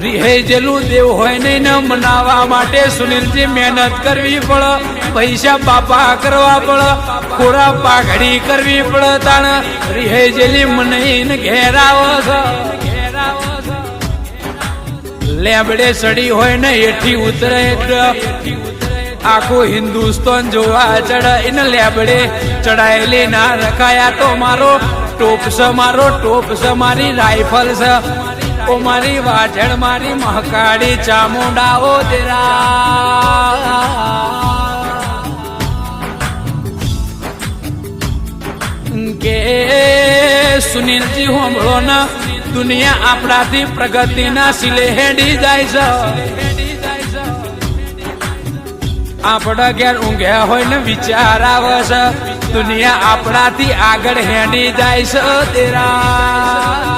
रिहेजेલું દેવ હોય નહીં ને મનાવવા માટે સુનિલજી મહેનત કરવી પડે, પૈસા બાપા કરવા પડે, ખોરા પાઘડી કરવી પડે. તાણ રિહેજેલી મને ઘેરાવ લેબડે સડી હોય ને એઠી ઉતરે આખું હિન્દુસ્તાન જોવા ચડે. એને લેબડે ચડાયેલી ના રખાયા તો મારો ટોપ છે, મારો ટોપ છે, મારી રાઇફલ છે, ઓ મારી વાજણ, મારી મહકાડી ચામુંડાઓ તેરા. કે સુનિલજી હોંભળો ને દુનિયા આપણાથી પ્રગતિના સિલે હેડી જાય છે. આપણા ઘેર ઊંઘ્યા હોય ને વિચાર આવે છે, દુનિયા આપણાથી આગળ હેડી જાય છે તેરા.